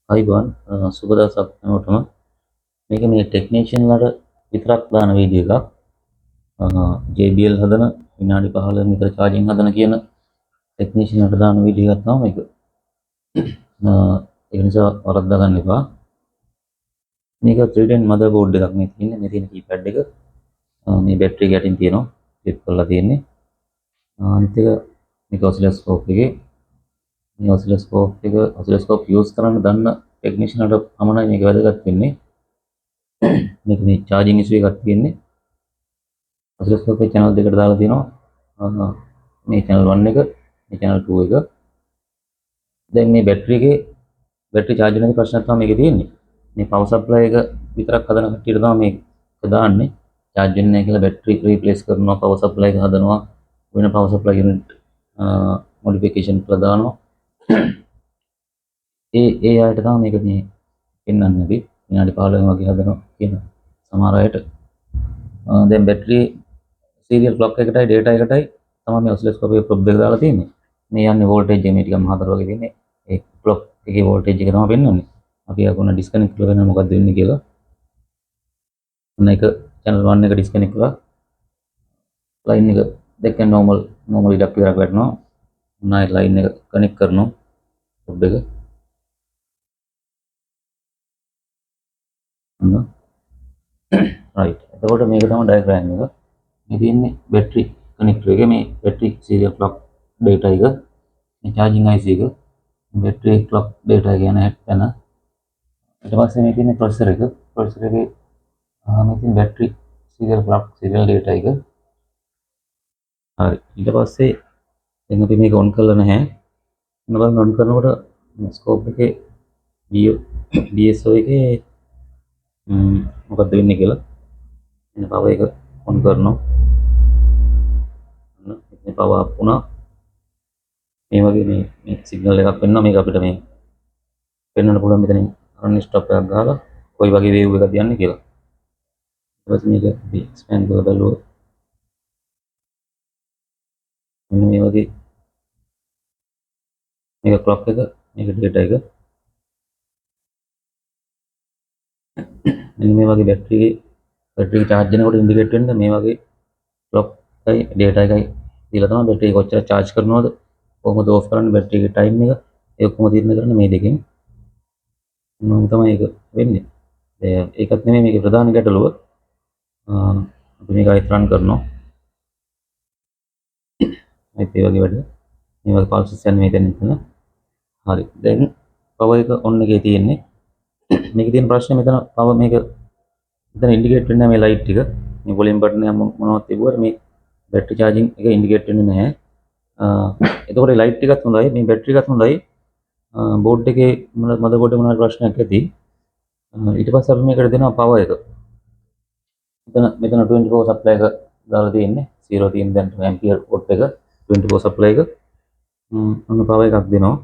අයිබෝන් සුබ දවසක් හැමෝටම. මේක මේ ටෙක්නීෂියන්ලාට විතරක් දාන වීඩියෝ එකක්. JBL හදන විනාඩි 15 විතර charging හදන කියන ටෙක්නීෂියන්ලාට දාන වීඩියෝ එකක් තමයි මේක. ඒ නිසා වරද්දා ගන්න එපා. මේක 310 motherboard එකක් මේ තියෙන්නේ. මේ තියෙන keypad එක. මේ බැටරි ගැටින් තියෙනවා. ෆ්ලිප් කරලා තියෙන්නේ. අනිත් එක මේක ඔසිලොස්කෝප් එකේ මේ ඔසිලොස්කෝප් යූස් කරන්න දන්න ටෙක්නීෂියන්ලාට පමණයි මේක වැදගත් වෙන්නේ. මේක මේ charging issue එකක් තියෙන්නේ. ඔසිලොස්කෝප් එක channel දෙකට දාලා තියෙනවා. මේ channel 1 එක, මේ channel 2 එක. දැන් මේ බැටරි charge වෙන ප්‍රශ්නයක් තමයි මේකේ තියෙන්නේ. මේ power supply එක විතරක් හදන කට්ටියට තමයි මේක දාන්නේ. charge වෙන්නේ නැහැ කියලා බැටරි replace කරනවා, power supply එක හදනවා, වෙන power supply unit modification කරලා දානවා. ඒ අයට තමයි මේක මේ පෙන්වන්නේ අපි විනාඩි 15 වගේ හදනවා කියන සමහර අයට. දැන් බැටරි සීරියල් ක්ලොක් එකටයි ඩේටා එකටයි තමයි මේ ඔසිලොස්කෝප් එකේ ප්‍රොබ් එක දාලා තියෙන්නේ. මේ යන්නේ වෝල්ටේජ් එක මේ ටිකක් මහතර වගේ තියෙන්නේ. ඒ ක්ලොක් එකේ වෝල්ටේජ් එක තමයි පෙන්වන්නේ. අපි අකුණ ඩිස්කනෙක්ට් කරලා වෙන මොකක්ද වෙන්නේ කියලා. ඔන්න එක channel 1 එක ඩිස්කනෙක්ට් කරලා ලයින් එක දැක්කම normal ඉඩක් විතරක් වැටෙනවා. ඔන්න ලයින් එක කනෙක්ට් කරනවා ප්‍රොබ් එක. ඔන්න right. එතකොට මේක තමයි ඩයග්‍රෑම් එක. මේ තියෙන්නේ බැටරි කනෙක්ටර් එක, මේ බැටරි සීරියල් ක්ලොක් ඩේටා එක, මේ charging IC එක, බැටරි ක්ලොක් ඩේටා එක යන හැටන. ඊට පස්සේ මේ තියෙන්නේ ප්‍රොසෙසර් එක. ප්‍රොසෙසර් එකේ මේ තියෙන battery serial clock serial data එක. හරි. ඊට පස්සේ දැන් අපි මේක ඔන් කරලා නැහැ. ඔන්න බලන්න ඔන් කරනකොට ස්කෝප් එකේ DSO එකේ මොකක්ද වෙන්නේ කියලා. එන්න පවර් එක ඔන් කරනවා. මේ පවර් අප් වුණා. මේ වගේ මේ සිග්නල් එකක් වෙනවා. මේක අපිට මේ පෙන්වන්න පුළුවන් මෙතනින් රන් ස්ටොප් එකක් ගහලා කොයි වගේ වේව් එකක්ද යන්නේ කියලා. ඊට පස්සේ මේක අපි එක්ස්පෑන්ඩ් කරලා බලුවොත් මෙන්න මේ වගේ මේක ක්ලොක් එක, මේක ඩේටා එක. මෙන්න මේ වගේ බැටරි charge වෙනකොට ඉන්ඩිකේට් වෙන්න මේ වගේ ක්ලොක් එකයි ඩේටා එකයි දීලා තමයි බැටරි කොච්චර charge කරනවද, කොහොමද ඕෆ් කරන්නේ, බැටරි එකේ ටයිම් එක ඒ ඔක්කොම තීරණය කරන්නේ මේ දෙකෙන්. මොනවද තමයි ඒක වෙන්නේ. ඒකත් නෙමෙයි මේකේ ප්‍රධාන ගැටලුව. අපි මේක අයිත් රන් කරනවා. අයිත් ඒ වගේ වැඩ. මේ වගේ පල්සස් යන්නේ මෙතන ඉතන. හරි. දැන් පවර් එක ඔන් එකේ තියෙන්නේ. මේකේ තියෙන ප්‍රශ්නේ මෙතන පවර් මේක මෙතන ඉන්ඩිකේට් වෙන්නේ නැහැ මේ ලයිට් ටික. මේ වොලියම් බටන් එක මොනවද තිබුවට මේ බැටරි charging එක ඉන්ඩිකේට් වෙන්නේ නැහැ. එතකොට ලයිට් ටිකත් හොඳයි, මේ බැටරි එකත් හොඳයි. බෝඩ් එකේ මදර්බෝඩ් එකේ මොනවාරි ප්‍රශ්නයක් ඇති. ඊට පස්සේ අපි මේකට දෙනවා පවර් එක. මෙතන 24 සප්ලයි එක දාලා තියෙන්නේ. 0 තියෙන දැන් ඇම්පියර් වොට් එක 24 සප්ලයි එක. ඔන්න පවර් එකක් දෙනවා.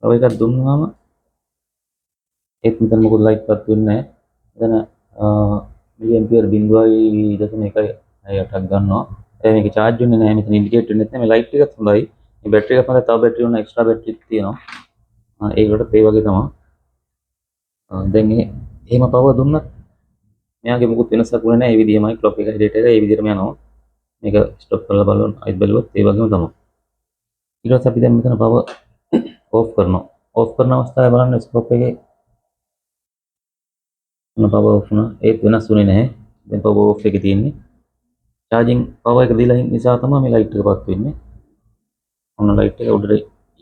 පවර් එකක් දුන්නාම ඒත් මෙතන මොකද ලයිට් පත් වෙන්නේ නැහැ. මෙතන මිලි ඇම්පියර් 0.1ක් ගන්නවා. මේක charge වෙන්නේ නැහැ. මෙතන ඉන්ඩිකේට් වෙන්නේ නැහැ. මේ ලයිට් එකත් හොඳයි. මේ බැටරි එකත් හොඳයි. තව බැටරි උන එක්ස්ට්‍රා බැටරි තියෙනවා. ඒකට ඒ වගේ තමයි. දැන් එහෙම පවර් දුන්නත් මෙයාගේ මුකුත් වෙනසක් වුණේ නැහැ. ඒ විදිහමයි ක්ලොක් එකයි ඩේටා එකයි ඒ විදිහටම යනවා. මේක ස්ටොප් කරලා බලන්න අයිත් බැලුවොත් ඒ වගේම තමයි. ඊට පස්සේ අපි දැන් මෙතන පවර් ඕෆ් කරනවා. ඕෆ් කරන අවස්ථාවේ බලන්න ස්කෝප් එකේ මොන පවර් ඕෆ් වුණා. ඒත් වෙනස් වුණේ නැහැ. දැන් පවර් ඕෆ් එකේ තියෙන්නේ. charging පවර් එක දීලා නිසා තමයි මේ ලයිට් එක පත් වෙන්නේ. ඔන්න ලයිට් එක උඩට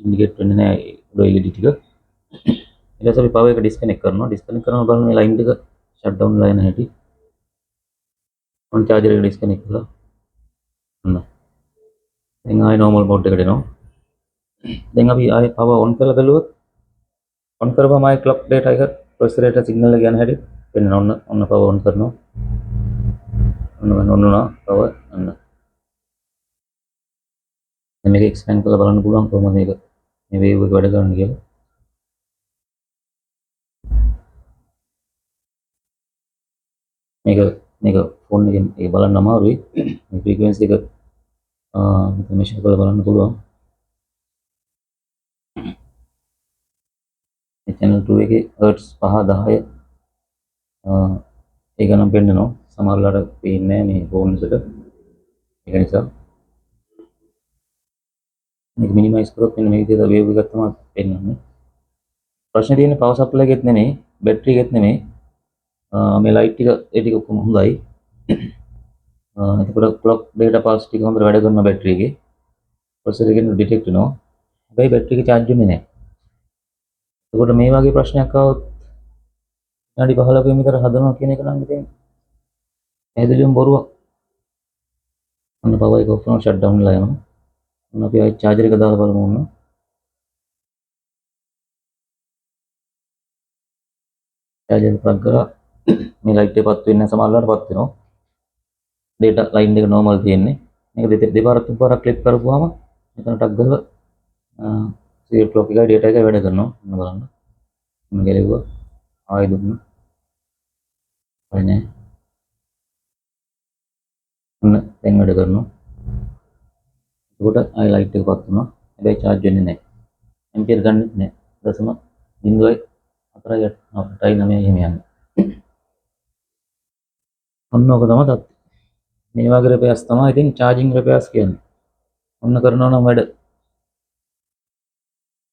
ඉන්ඩිකේට් වෙන්නේ නැහැ. උඩ LED ටික. ඊට පස්සේ අපි පවර් එක ඩිස්කනෙක්ට් කරනවා. ඩිස්කනෙක්ට් කරනවා බලන්න මේ ලයින් එක ෂට් ඩවුන් වෙලා යන හැටි. ඔන්න charger එක ඩිස්කනෙක්ට් කළා. ඔන්න. දැන් ආයෙ normal mode එකට එනවා. දැන් අපි ආයෙ පවර් ඔන් කරලා බලුවොත් ඔන් කරපුවම ආයෙ ක්ලොක් ඩේටා එක ප්‍රොසෙසර් එකට සිග්නල් එක යන හැටි වෙන්න ඔන්න පවර් ඔන් කරනවා. ඔන්න වුණා පවර් ඔන්න. දැන් මේක එක්ස්පෑන්ඩ් කරලා බලන්න පුළුවන් කොහොමද මේක මේ වේව් එක වැඩ කරන්නේ කියලා. මේක ෆෝන් එකෙන් ඒක බලන්න අමාරුයි. මේ ෆ්‍රීකවෙන්සි එක මෙෂර් කරලා බලන්න පුළුවන්. මේ channel 2 එකේ hertz 5 10 ඒක නම් පෙන්නනවා. සමහර වෙලාවට පේන්නේ නැහැ මේ ෆෝන්ස් එක. ඒක නිසා මේක මිනිමයිස් කරොත් මෙන්න මේ විදිහට වේව් එකක් තමයි පෙන්වන්නේ. ප්‍රශ්නේ තියෙන්නේ පවර් සප්ලයි එකෙත් නෙමෙයි, බැටරි එකෙත් නෙමෙයි. මේ ලයිට් ටික ඒ ටික ඔක්කොම හොඳයි. එතකොට ක්ලොක් ඩේටා පල්ස් ටික හොඳට වැඩ කරනවා බැටරි එකේ. ප්‍රොසෙසර් එකෙන් ඩිටෙක්ට් වෙනවා. හැබැයි බැටරි එක charge වෙන්නේ නැහැ. එතකොට මේ වගේ ප්‍රශ්නයක් ආවොත් විනාඩි 15කින් විතර හදනවා කියන එක නම් ඉතින් පැහැදිලිවම බොරුවක්. ඔන්න පවර් එක ඔෆ් කරනවා ෂට් ඩවුන් වෙලා යනවා. ඔන්න අපි ආයෙත් charger එක දාලා බලමු ඔන්න. charger එක plug කරා මේ ලයිට් එක පත් වෙන්නේ නැහැ සමහර වෙලාවට පත් වෙනවා. data line එක normal තියෙන්නේ. මේක දෙපාරක් තුන් පාරක් ක්ලික් කරපුවාම මෙතන ටක් ගහලා serial clock එකයි data එකයි වැඩ කරනවා. ඔන්න බලන්න. ඔන්න ගැලෙව්වා. ආයෙ දුන්නා. හරි නෑ. ඔන්න දැන් වැඩ කරනවා. එතකොට ආයෙ ලයිට් එක පත් වුණා. හැබැයි charge වෙන්නේ නැහැ. ඇම්පියර් ගන්නෙත් නැහැ. 0.04 එහෙම යන්නේ. ඔන්න ඔක තමයි තත්ත්වය. මේ වගේ repairs තමයි ඉතින් charging repairs කියන්නේ. ඔන්න කරනවා නම් වැඩ